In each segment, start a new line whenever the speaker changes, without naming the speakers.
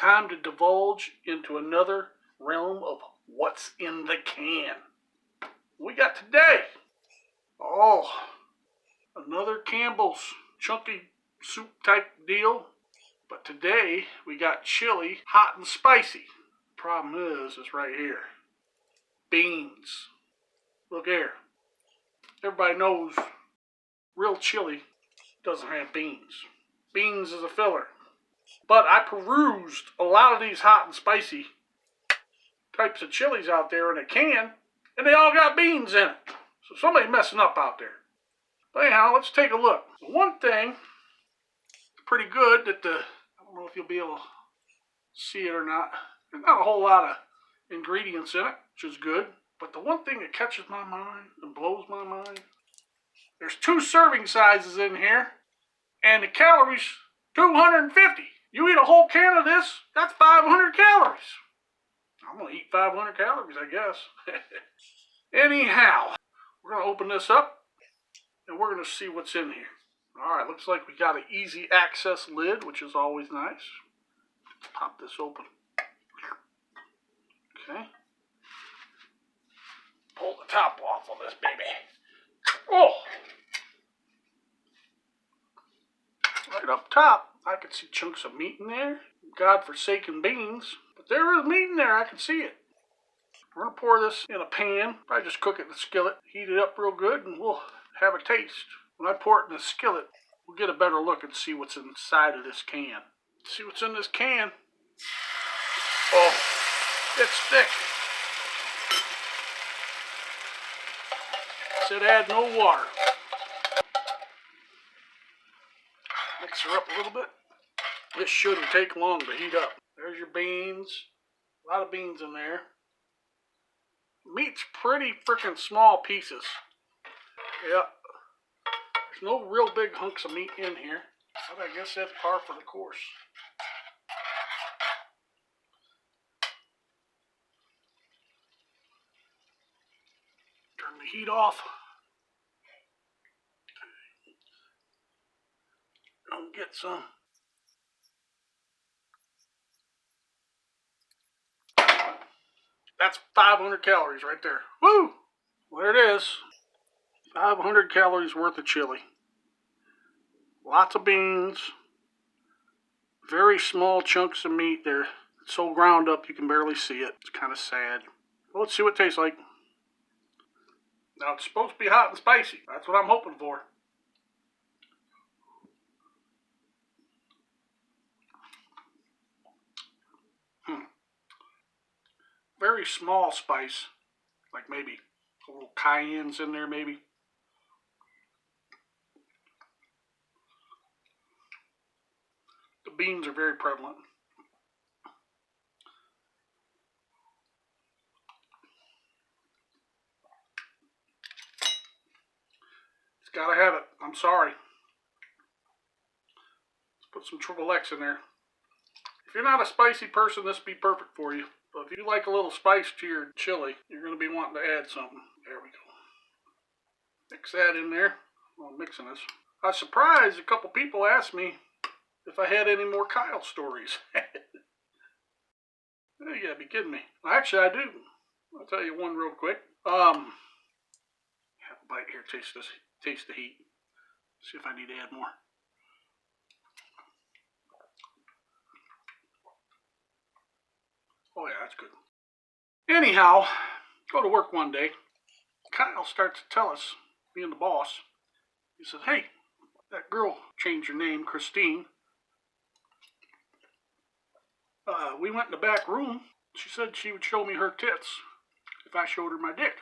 time to divulge into another realm of what's in the can. We got today, another Campbell's chunky soup type deal. But today we got chili, hot and spicy. Problem is right here. Beans. Look here. Everybody knows real chili doesn't have beans. Beans is a filler. But I perused a lot of these hot and spicy types of chilies out there in a can, and they all got beans in it. So somebody's messing up out there. But anyhow, let's take a look. One thing, pretty good that I don't know if you'll be able to see it or not. There's not a whole lot of ingredients in it, which is good. But the one thing that catches my mind and blows my mind, there's 2 serving sizes in here, and the calories, 250. You eat a whole can of this, that's 500 calories. I'm going to eat 500 calories, I guess. Anyhow, we're going to open this up, and we're going to see what's in here. All right, looks like we got an easy access lid, which is always nice. Let's pop this open. Okay. Pull the top off of this baby. Oh! Right up top, I can see chunks of meat in there. God-forsaken beans. But there is meat in there, I can see it. We're going to pour this in a pan. Probably just cook it in the skillet. Heat it up real good, and we'll have a taste. When I pour it in the skillet, we'll get a better look and see what's inside of this can. See what's in this can. Oh, it's thick. Said add no water. Mix her up a little bit. This shouldn't take long to heat up. There's your beans. A lot of beans in there. Meat's pretty freaking small pieces. Yep. There's no real big hunks of meat in here. But I guess that's par for the course. Turn the heat off. Don't get some. That's 500 calories right there. Woo! There it is. 500 calories worth of chili. Lots of beans. Very small chunks of meat there. It's so ground up you can barely see it. It's kind of sad. Well, let's see what it tastes like. Now, it's supposed to be hot and spicy. That's what I'm hoping for. Very small spice. Like maybe a little cayennes in there, maybe. The beans are very prevalent. It's gotta have it. I'm sorry. Let's put some triple X in there. If you're not a spicy person, this would be perfect for you. But if you like a little spice to your chili, you're going to be wanting to add something. There we go. Mix that in there. While I'm mixing this. I was surprised a couple people asked me if I had any more Kyle stories. You gotta be kidding me. Actually, I do. I'll tell you one real quick. Have a bite here. Taste this. Taste the heat. See if I need to add more. Oh yeah, that's good. Anyhow, go to work one day. Kyle starts to tell us, being the boss, he says, hey, that girl changed her name, Christine. We went in the back room. She said she would show me her tits if I showed her my dick.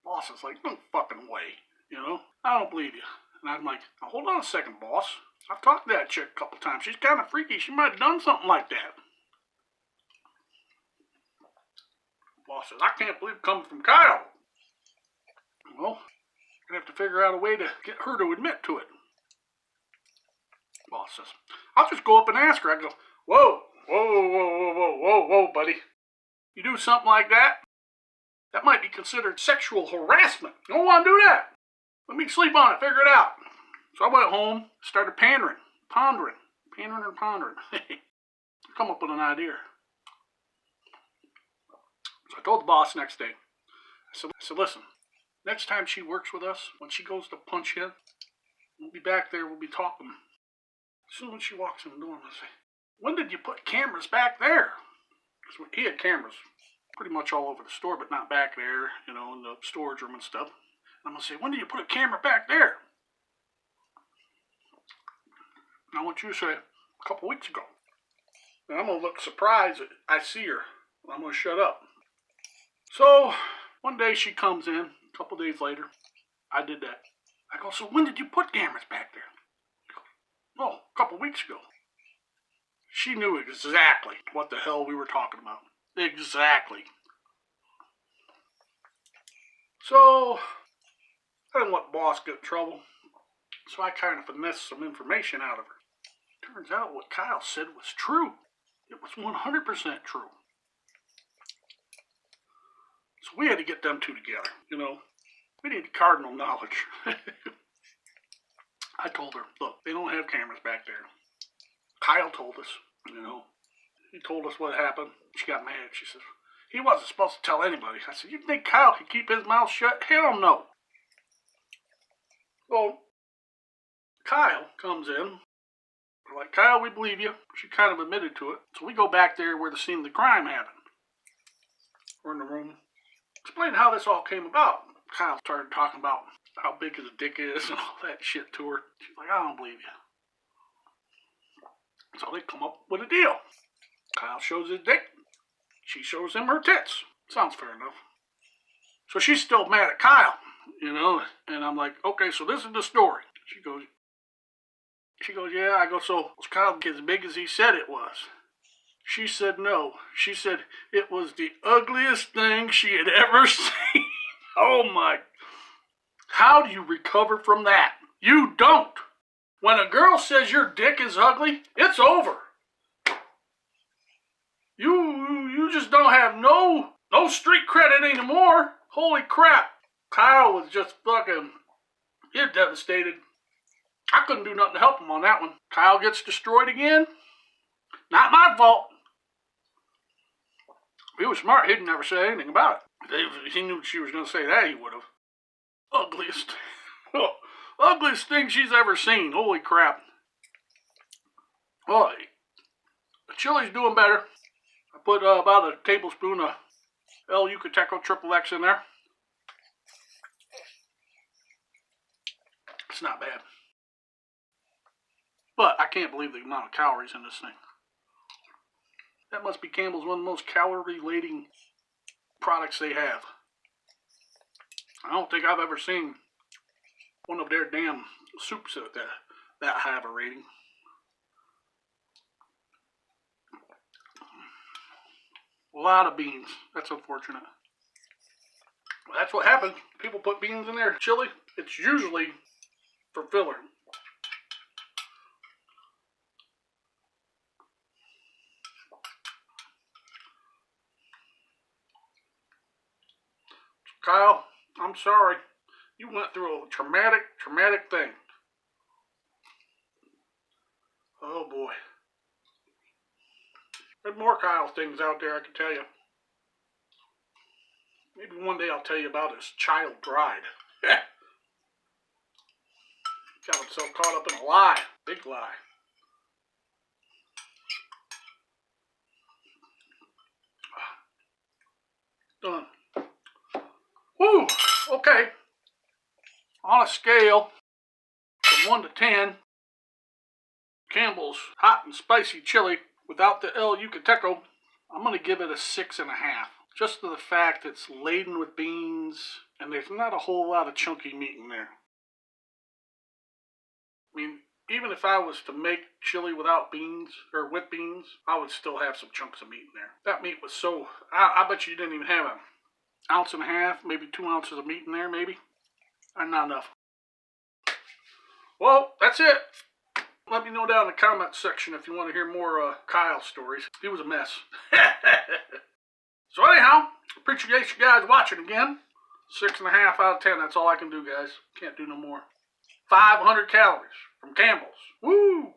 Boss is like, no fucking way, you know? I don't believe you. And I'm like, now, hold on a second, boss. I've talked to that chick a couple times. She's kind of freaky. She might have done something like that. Boss says, I can't believe it comes from Kyle. Well, I'm going to have to figure out a way to get her to admit to it. Boss says, I'll just go up and ask her. I go, whoa, buddy. You do something like that? That might be considered sexual harassment. You don't want to do that. Let me sleep on it, figure it out. So I went home, started pondering. come up with an idea. So I told the boss next day. I said, listen, next time she works with us, when she goes to punch in, we'll be back there, we'll be talking. As soon as she walks in the door, I say, when did you put cameras back there? Because he had cameras pretty much all over the store, but not back there, in the storage room and stuff. And I'm going to say, when did you put a camera back there? And I want you to say, a couple weeks ago. And I'm going to look surprised that I see her. I'm going to shut up. So, one day she comes in, a couple days later, I did that. I go, so when did you put cameras back there? Oh, a couple weeks ago. She knew exactly what the hell we were talking about. Exactly. So, I didn't let the boss get in trouble. So I kind of finessed some information out of her. Turns out what Kyle said was true. It was 100% true. So we had to get them two together, We need cardinal knowledge. I told her, look, they don't have cameras back there. Kyle told us, He told us what happened. She got mad. She says, he wasn't supposed to tell anybody. I said, you think Kyle could keep his mouth shut? Hell no. Well, Kyle comes in. We're like, Kyle, we believe you. She kind of admitted to it. So we go back there where the scene of the crime happened. We're in the room. Explain how this all came about. Kyle started talking about how big his dick is and all that shit to her. She's like, I don't believe you. So they come up with a deal. Kyle shows his dick. She shows him her tits. Sounds fair enough. So she's still mad at Kyle, and I'm like, okay, so this is the story. She goes, yeah. I go, so was Kyle as big as he said it was? She said no. She said it was the ugliest thing she had ever seen. Oh my. How do you recover from that? You don't. When a girl says your dick is ugly, it's over. You just don't have no street credit anymore. Holy crap. Kyle was just fucking, he was devastated. I couldn't do nothing to help him on that one. Kyle gets destroyed again. Not my fault. If he was smart, he'd never say anything about it. If he knew she was going to say that, he would have. Ugliest thing she's ever seen. Holy crap. Well, the chili's doing better. I put about a tablespoon of El Yucateco Triple X in there. It's not bad. But I can't believe the amount of calories in this thing. That must be Campbell's one of the most calorie-laden products they have. I don't think I've ever seen one of their damn soups that high of a rating. A lot of beans. That's unfortunate. That's what happens. People put beans in their chili. It's usually for filler. Kyle, I'm sorry. You went through a traumatic thing. Oh boy. There's more Kyle things out there I can tell you. Maybe one day I'll tell you about his child bride. Got himself caught up in a lie. Big lie. Done. Woo! Okay. On a scale from 1 to 10, Campbell's hot and spicy chili without the El Yucateco, I'm going to give it a 6.5. Just for the fact it's laden with beans and there's not a whole lot of chunky meat in there. I mean, even if I was to make chili without beans, or with beans, I would still have some chunks of meat in there. That meat was so, I bet you didn't even have an ounce and a half, maybe 2 ounces of meat in there, maybe. Not enough. Well, that's it. Let me know down in the comment section if you want to hear more Kyle stories. He was a mess. So anyhow, appreciate you guys watching again. 6.5 out of 10, that's all I can do, guys. Can't do no more. 500 calories from Campbell's. Woo!